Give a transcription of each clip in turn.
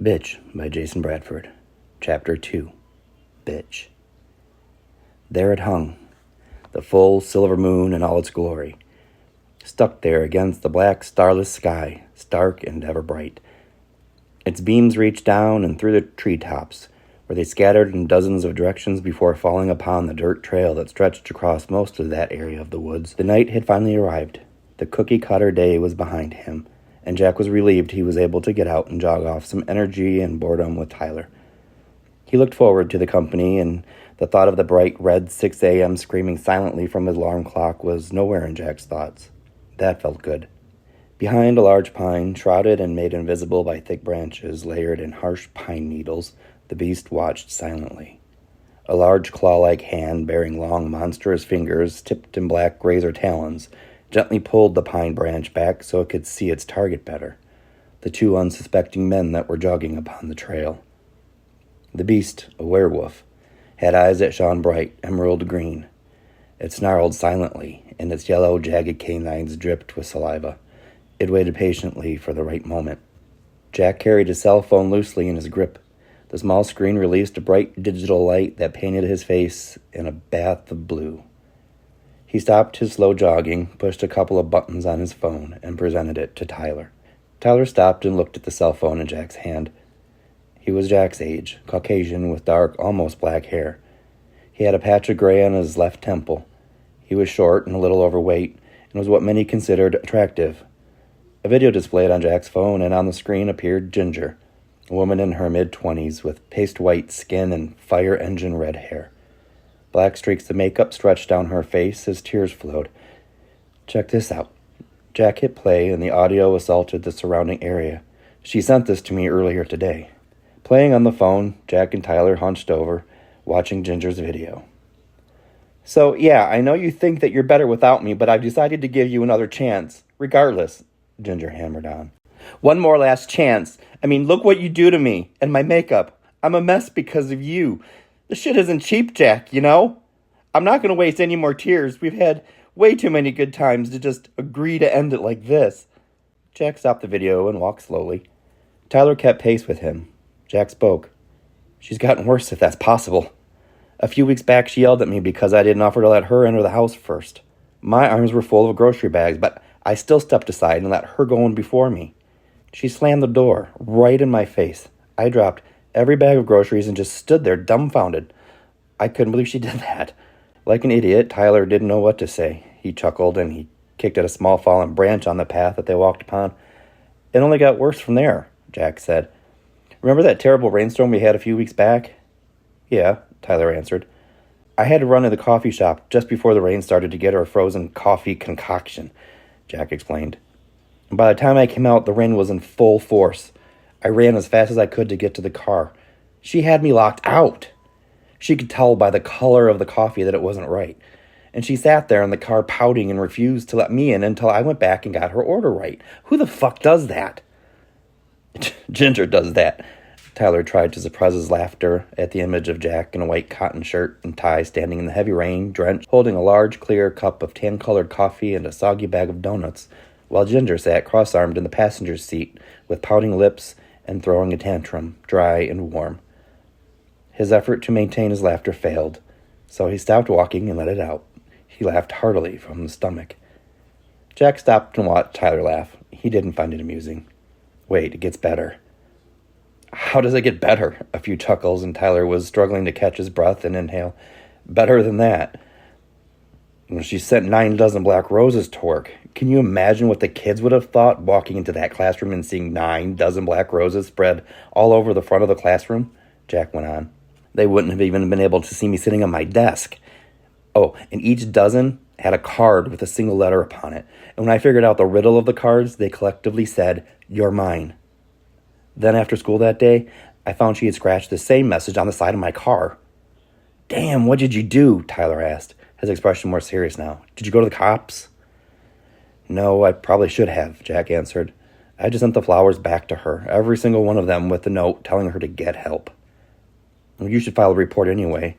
Bitch by Jason Bradford. Chapter 2. Bitch. There it hung, the full silver moon in all its glory, stuck there against the black starless sky, stark and ever bright. Its beams reached down and through the treetops, where they scattered in dozens of directions before falling upon the dirt trail that stretched across most of that area of the woods. The night had finally arrived. The cookie-cutter day was behind him, and Jack was relieved he was able to get out and jog off some energy and boredom with Tyler. He looked forward to the company, and the thought of the bright red 6 a.m. screaming silently from his alarm clock was nowhere in Jack's thoughts. That felt good. Behind a large pine, shrouded and made invisible by thick branches layered in harsh pine needles, the beast watched silently. A large claw-like hand bearing long, monstrous fingers tipped in black razor talons gently pulled the pine branch back so it could see its target better, the two unsuspecting men that were jogging upon the trail. The beast, a werewolf, had eyes that shone bright, emerald green. It snarled silently, and its yellow, jagged canines dripped with saliva. It waited patiently for the right moment. Jack carried his cell phone loosely in his grip. The small screen released a bright digital light that painted his face in a bath of blue. He stopped his slow jogging, pushed a couple of buttons on his phone, and presented it to Tyler. Tyler stopped and looked at the cell phone in Jack's hand. He was Jack's age, Caucasian with dark, almost black hair. He had a patch of gray on his left temple. He was short and a little overweight, and was what many considered attractive. A video displayed on Jack's phone, and on the screen appeared Ginger, a woman in her mid-20s with paste-white skin and fire-engine red hair. Black streaks of makeup stretched down her face as tears flowed. Check this out. Jack hit play, and the audio assaulted the surrounding area. She sent this to me earlier today. Playing on the phone, Jack and Tyler hunched over, watching Ginger's video. So, yeah, I know you think that you're better without me, but I've decided to give you another chance. Regardless, Ginger hammered on. One more last chance. I mean, look what you do to me, and my makeup. I'm a mess because of you. This shit isn't cheap, Jack, you know? I'm not going to waste any more tears. We've had way too many good times to just agree to end it like this. Jack stopped the video and walked slowly. Tyler kept pace with him. Jack spoke. She's gotten worse, if that's possible. A few weeks back, she yelled at me because I didn't offer to let her enter the house first. My arms were full of grocery bags, but I still stepped aside and let her go in before me. She slammed the door right in my face. I dropped every bag of groceries and just stood there dumbfounded. I couldn't believe she did that. Like an idiot, Tyler didn't know what to say. He chuckled and he kicked at a small fallen branch on the path that they walked upon. It only got worse from there, Jack said. Remember that terrible rainstorm we had a few weeks back? Yeah, Tyler answered. I had to run to the coffee shop just before the rain started to get her a frozen coffee concoction, Jack explained. And by the time I came out, the rain was in full force. I ran as fast as I could to get to the car. She had me locked out. She could tell by the color of the coffee that it wasn't right. And she sat there in the car pouting and refused to let me in until I went back and got her order right. Who the fuck does that? Ginger does that. Tyler tried to suppress his laughter at the image of Jack in a white cotton shirt and tie standing in the heavy rain, drenched, holding a large clear cup of tan-colored coffee and a soggy bag of donuts, while Ginger sat cross-armed in the passenger's seat with pouting lips and throwing a tantrum, dry and warm. His effort to maintain his laughter failed, so he stopped walking and let it out. He laughed heartily from the stomach. Jack stopped and watched Tyler laugh. He didn't find it amusing. Wait, it gets better. How does it get better? A few chuckles, and Tyler was struggling to catch his breath and inhale. Better than that. She sent 9 dozen black roses to work. Can you imagine what the kids would have thought walking into that classroom and seeing 9 dozen black roses spread all over the front of the classroom? Jack went on. They wouldn't have even been able to see me sitting on my desk. Oh, and each dozen had a card with a single letter upon it. And when I figured out the riddle of the cards, they collectively said, "You're mine." Then after school that day, I found she had scratched the same message on the side of my car. Damn, what did you do? Tyler asked, his expression more serious now. Did you go to the cops? No, I probably should have, Jack answered. I just sent the flowers back to her, every single one of them with a note telling her to get help. You should file a report anyway,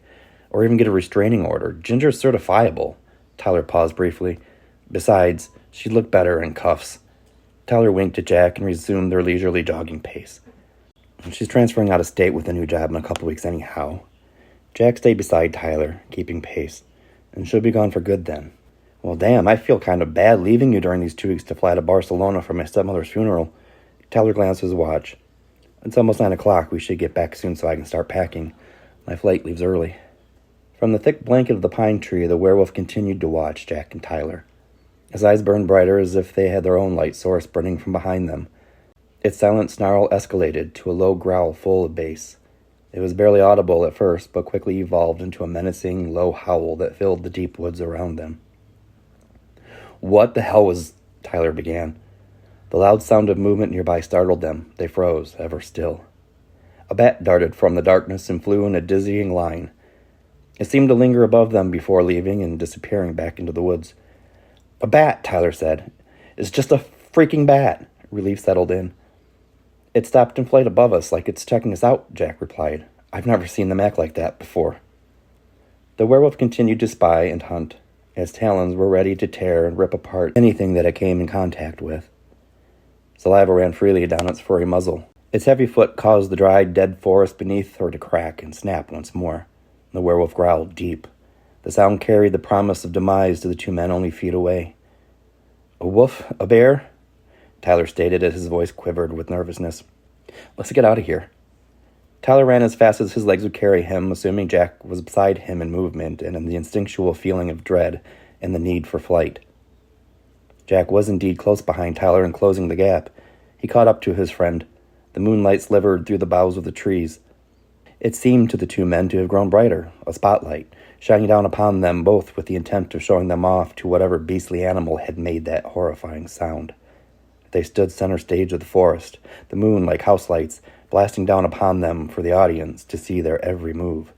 or even get a restraining order. Ginger's certifiable. Tyler paused briefly. Besides, she'd look better in cuffs. Tyler winked at Jack and resumed their leisurely jogging pace. She's transferring out of state with a new job in a couple weeks anyhow. Jack stayed beside Tyler, keeping pace, and she'll be gone for good then. Well, damn, I feel kind of bad leaving you during these 2 weeks to fly to Barcelona for my stepmother's funeral. Tyler glanced at his watch. It's almost 9 o'clock. We should get back soon so I can start packing. My flight leaves early. From the thick blanket of the pine tree, the werewolf continued to watch Jack and Tyler. His eyes burned brighter as if they had their own light source burning from behind them. Its silent snarl escalated to a low growl full of bass. It was barely audible at first, but quickly evolved into a menacing, low howl that filled the deep woods around them. "What the hell was—" Tyler began. The loud sound of movement nearby startled them. They froze, ever still. A bat darted from the darkness and flew in a dizzying line. It seemed to linger above them before leaving and disappearing back into the woods. "A bat," Tyler said. "It's just a freaking bat." Relief settled in. "It stopped in flight above us like it's checking us out," Jack replied. "I've never seen them act like that before." The werewolf continued to spy and hunt. Its talons were ready to tear and rip apart anything that it came in contact with. Saliva ran freely down its furry muzzle. Its heavy foot caused the dried, dead forest beneath her to crack and snap once more. The werewolf growled deep. The sound carried the promise of demise to the two men only feet away. "A wolf? A bear?" Tyler stated as his voice quivered with nervousness. "Let's get out of here." Tyler ran as fast as his legs would carry him, assuming Jack was beside him in movement and in the instinctual feeling of dread and the need for flight. Jack was indeed close behind Tyler and closing the gap. He caught up to his friend. The moonlight slivered through the boughs of the trees. It seemed to the two men to have grown brighter, a spotlight, shining down upon them both with the intent of showing them off to whatever beastly animal had made that horrifying sound. They stood center stage of the forest, the moon like house lights, blasting down upon them for the audience to see their every move.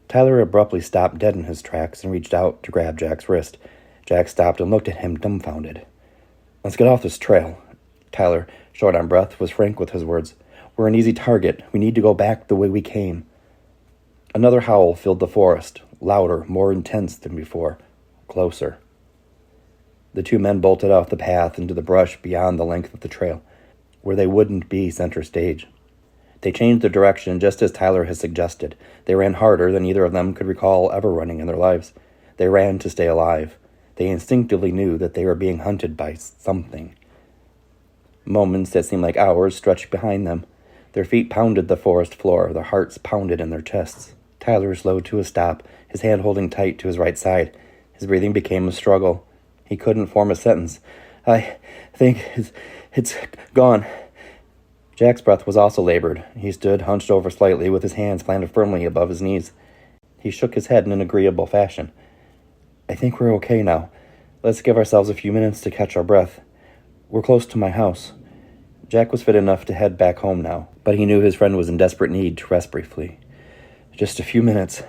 Tyler abruptly stopped dead in his tracks and reached out to grab Jack's wrist. Jack stopped and looked at him dumbfounded. "Let's get off this trail." Tyler, short on breath, was frank with his words. "We're an easy target. We need to go back the way we came." Another howl filled the forest, louder, more intense than before, closer. The two men bolted off the path into the brush beyond the length of the trail, where they wouldn't be center stage. They changed their direction just as Tyler had suggested. They ran harder than either of them could recall ever running in their lives. They ran to stay alive. They instinctively knew that they were being hunted by something. Moments that seemed like hours stretched behind them. Their feet pounded the forest floor, their hearts pounded in their chests. Tyler slowed to a stop, his hand holding tight to his right side. His breathing became a struggle. He couldn't form a sentence. "I think it's gone." Jack's breath was also labored. He stood hunched over slightly with his hands planted firmly above his knees. He shook his head in an agreeable fashion. "I think we're okay now. Let's give ourselves a few minutes to catch our breath. We're close to my house." Jack was fit enough to head back home now, but he knew his friend was in desperate need to rest briefly. "Just a few minutes."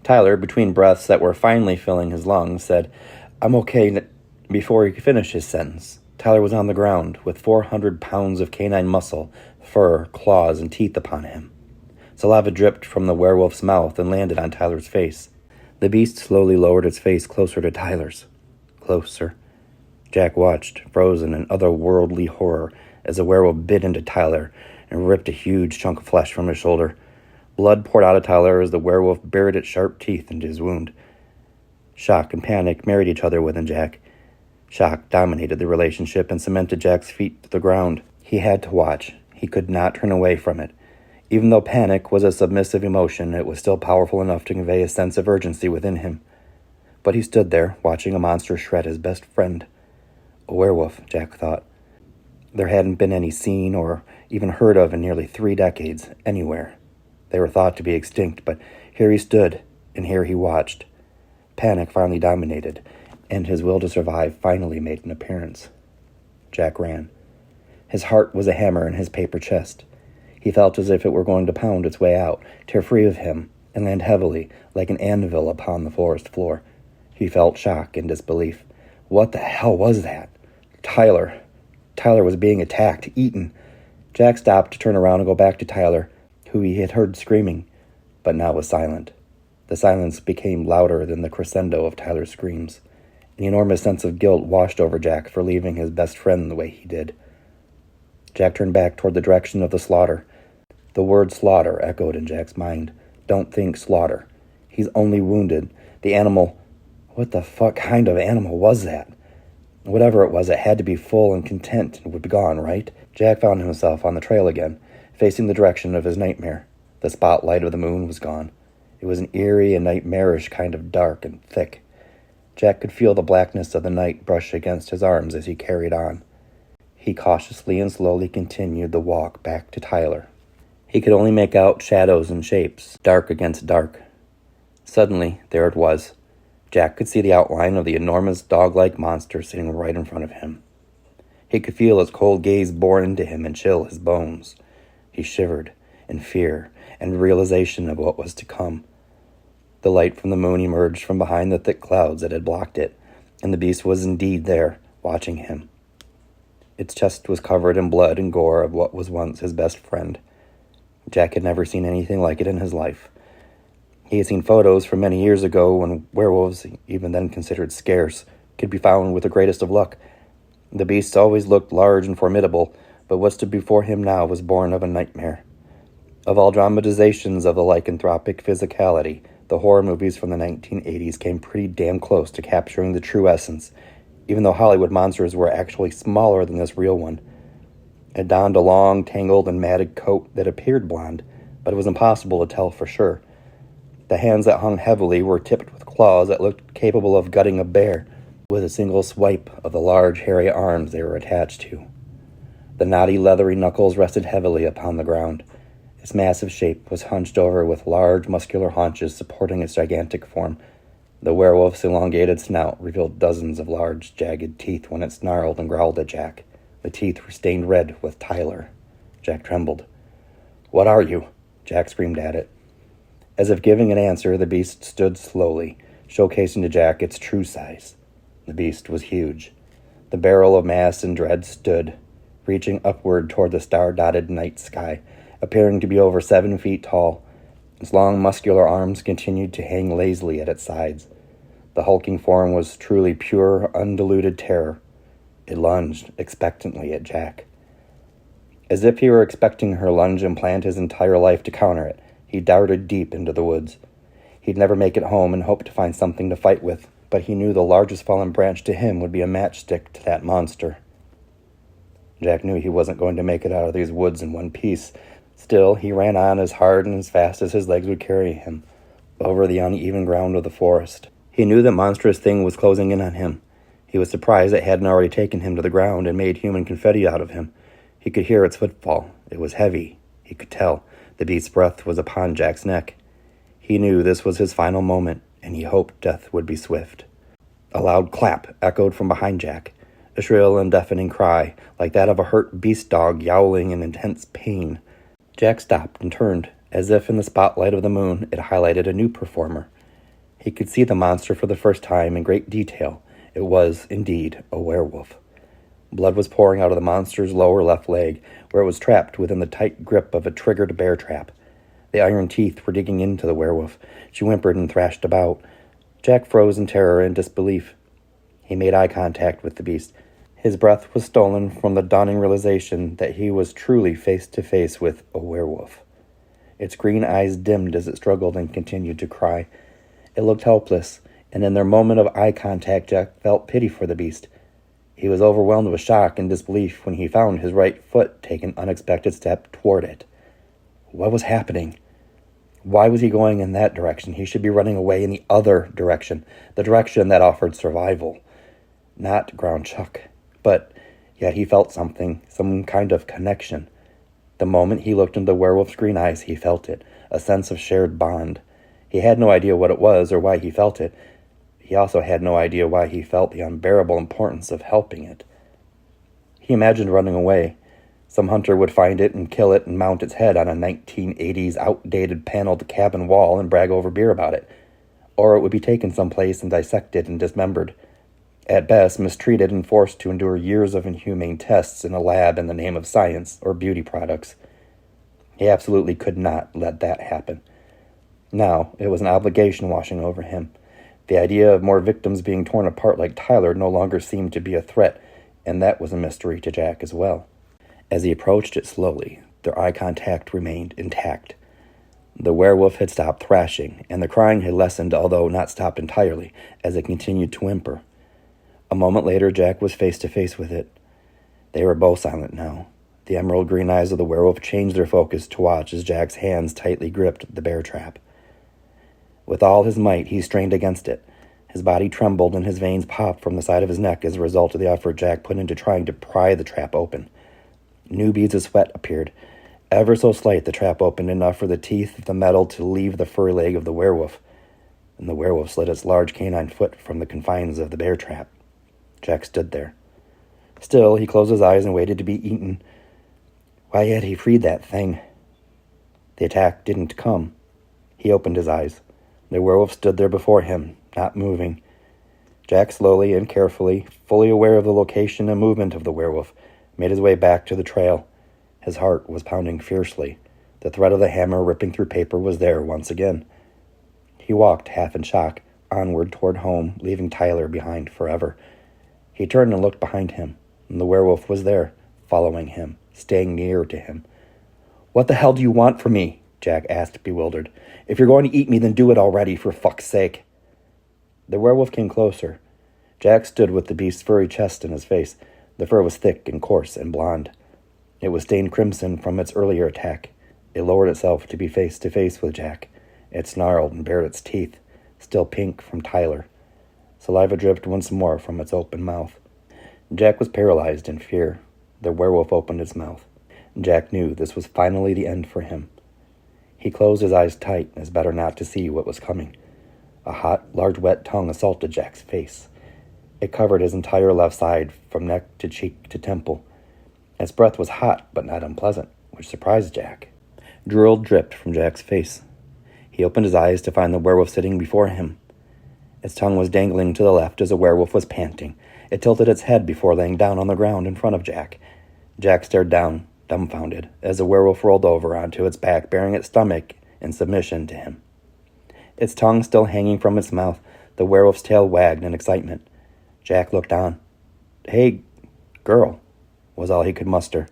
Tyler, between breaths that were finally filling his lungs, said, "I'm okay." Before he could finish his sentence, Tyler was on the ground with 400 pounds of canine muscle, fur, claws, and teeth upon him. Saliva dripped from the werewolf's mouth and landed on Tyler's face. The beast slowly lowered its face closer to Tyler's. Closer. Jack watched, frozen in otherworldly horror, as the werewolf bit into Tyler and ripped a huge chunk of flesh from his shoulder. Blood poured out of Tyler as the werewolf buried its sharp teeth into his wound. Shock and panic married each other within Jack. Shock dominated the relationship and cemented Jack's feet to the ground. He had to watch. He could not turn away from it. Even though panic was a submissive emotion, it was still powerful enough to convey a sense of urgency within him. But he stood there, watching a monster shred his best friend. A werewolf, Jack thought. There hadn't been any seen or even heard of in nearly 3 decades, anywhere. They were thought to be extinct, but here he stood, and here he watched. Panic finally dominated, and his will to survive finally made an appearance. Jack ran. His heart was a hammer in his paper chest. He felt as if it were going to pound its way out, tear free of him, and land heavily, like an anvil upon the forest floor. He felt shock and disbelief. What the hell was that? Tyler. Tyler was being attacked, eaten. Jack stopped to turn around and go back to Tyler, who he had heard screaming, but now was silent. The silence became louder than the crescendo of Tyler's screams. An enormous sense of guilt washed over Jack for leaving his best friend the way he did. Jack turned back toward the direction of the slaughter. The word slaughter echoed in Jack's mind. Don't think slaughter. He's only wounded. The animal... What the fuck kind of animal was that? Whatever it was, it had to be full and content and would be gone, right? Jack found himself on the trail again, facing the direction of his nightmare. The spotlight of the moon was gone. It was an eerie and nightmarish kind of dark and thick. Jack could feel the blackness of the night brush against his arms as he carried on. He cautiously and slowly continued the walk back to Tyler. He could only make out shadows and shapes, dark against dark. Suddenly, there it was. Jack could see the outline of the enormous dog-like monster sitting right in front of him. He could feel its cold gaze bore into him and chill his bones. He shivered in fear and realization of what was to come. The light from the moon emerged from behind the thick clouds that had blocked it, and the beast was indeed there, watching him. Its chest was covered in blood and gore of what was once his best friend. Jack had never seen anything like it in his life. He had seen photos from many years ago when werewolves, even then considered scarce, could be found with the greatest of luck. The beast always looked large and formidable, but what stood before him now was born of a nightmare. Of all dramatizations of the lycanthropic physicality, the horror movies from the 1980s came pretty damn close to capturing the true essence, even though Hollywood monsters were actually smaller than this real one. It donned a long, tangled, and matted coat that appeared blonde, but it was impossible to tell for sure. The hands that hung heavily were tipped with claws that looked capable of gutting a bear, with a single swipe of the large, hairy arms they were attached to. The knotty, leathery knuckles rested heavily upon the ground. Its massive shape was hunched over with large, muscular haunches supporting its gigantic form. The werewolf's elongated snout revealed dozens of large, jagged teeth when it snarled and growled at Jack. The teeth were stained red with Tyler. Jack trembled. "What are you?" Jack screamed at it. As if giving an answer, the beast stood slowly, showcasing to Jack its true size. The beast was huge. The barrel of mass and dread stood, reaching upward toward the star-dotted night sky, appearing to be over 7 feet tall. Its long, muscular arms continued to hang lazily at its sides. The hulking form was truly pure, undiluted terror. It lunged expectantly at Jack. As if he were expecting her lunge and planned his entire life to counter it, he darted deep into the woods. He'd never make it home and hoped to find something to fight with, but he knew the largest fallen branch to him would be a matchstick to that monster. Jack knew he wasn't going to make it out of these woods in one piece. Still, he ran on as hard and as fast as his legs would carry him, over the uneven ground of the forest. He knew the monstrous thing was closing in on him. He was surprised it hadn't already taken him to the ground and made human confetti out of him. He could hear its footfall. It was heavy. He could tell. The beast's breath was upon Jack's neck. He knew this was his final moment, and he hoped death would be swift. A loud clap echoed from behind Jack, a shrill and deafening cry, like that of a hurt beast dog yowling in intense pain. Jack stopped and turned, as if in the spotlight of the moon it highlighted a new performer. He could see the monster for the first time in great detail. It was, indeed, a werewolf. Blood was pouring out of the monster's lower left leg, where it was trapped within the tight grip of a triggered bear trap. The iron teeth were digging into the werewolf. She whimpered and thrashed about. Jack froze in terror and disbelief. He made eye contact with the beast. His breath was stolen from the dawning realization that he was truly face to face with a werewolf. Its green eyes dimmed as it struggled and continued to cry. It looked helpless, and in their moment of eye contact, Jack felt pity for the beast. He was overwhelmed with shock and disbelief when he found his right foot take an unexpected step toward it. What was happening? Why was he going in that direction? He should be running away in the other direction, the direction that offered survival. Not ground chuck, but yet he felt something, some kind of connection. The moment he looked into the werewolf's green eyes, he felt it, a sense of shared bond. He had no idea what it was or why he felt it. He also had no idea why he felt the unbearable importance of helping it. He imagined running away. Some hunter would find it and kill it and mount its head on a 1980s outdated paneled cabin wall and brag over beer about it. Or it would be taken someplace and dissected and dismembered. At best, mistreated and forced to endure years of inhumane tests in a lab in the name of science or beauty products. He absolutely could not let that happen. Now, it was an obligation washing over him. The idea of more victims being torn apart like Tyler no longer seemed to be a threat, and that was a mystery to Jack as well. As he approached it slowly, their eye contact remained intact. The werewolf had stopped thrashing, and the crying had lessened, although not stopped entirely, as it continued to whimper. A moment later, Jack was face to face with it. They were both silent now. The emerald green eyes of the werewolf changed their focus to watch as Jack's hands tightly gripped the bear trap. With all his might, he strained against it. His body trembled and his veins popped from the side of his neck as a result of the effort Jack put into trying to pry the trap open. New beads of sweat appeared. Ever so slight, the trap opened enough for the teeth of the metal to leave the furry leg of the werewolf, and the werewolf slid its large canine foot from the confines of the bear trap. Jack stood there. Still, he closed his eyes and waited to be eaten. Why had he freed that thing? The attack didn't come. He opened his eyes. The werewolf stood there before him, not moving. Jack slowly and carefully, fully aware of the location and movement of the werewolf, made his way back to the trail. His heart was pounding fiercely. The threat of the hammer ripping through paper was there once again. He walked, half in shock, onward toward home, leaving Tyler behind forever. He turned and looked behind him, and the werewolf was there, following him, staying near to him. "What the hell do you want from me?" Jack asked, bewildered. "If you're going to eat me, then do it already, for fuck's sake." The werewolf came closer. Jack stood with the beast's furry chest in his face. The fur was thick and coarse and blonde. It was stained crimson from its earlier attack. It lowered itself to be face to face with Jack. It snarled and bared its teeth, still pink from Tyler. Saliva dripped once more from its open mouth. Jack was paralyzed in fear. The werewolf opened its mouth. Jack knew this was finally the end for him. He closed his eyes tight, as better not to see what was coming. A hot, large, wet tongue assaulted Jack's face. It covered his entire left side, from neck to cheek to temple. Its breath was hot, but not unpleasant, which surprised Jack. Drool dripped from Jack's face. He opened his eyes to find the werewolf sitting before him. Its tongue was dangling to the left as the werewolf was panting. It tilted its head before laying down on the ground in front of Jack. Jack stared down, dumbfounded, as the werewolf rolled over onto its back, bearing its stomach in submission to him. Its tongue still hanging from its mouth, the werewolf's tail wagged in excitement. Jack looked on. "Hey, girl," was all he could muster.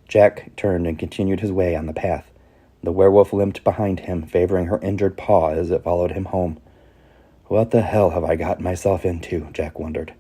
Jack turned and continued his way on the path. The werewolf limped behind him, favoring her injured paw as it followed him home. "What the hell have I gotten myself into?" Jack wondered.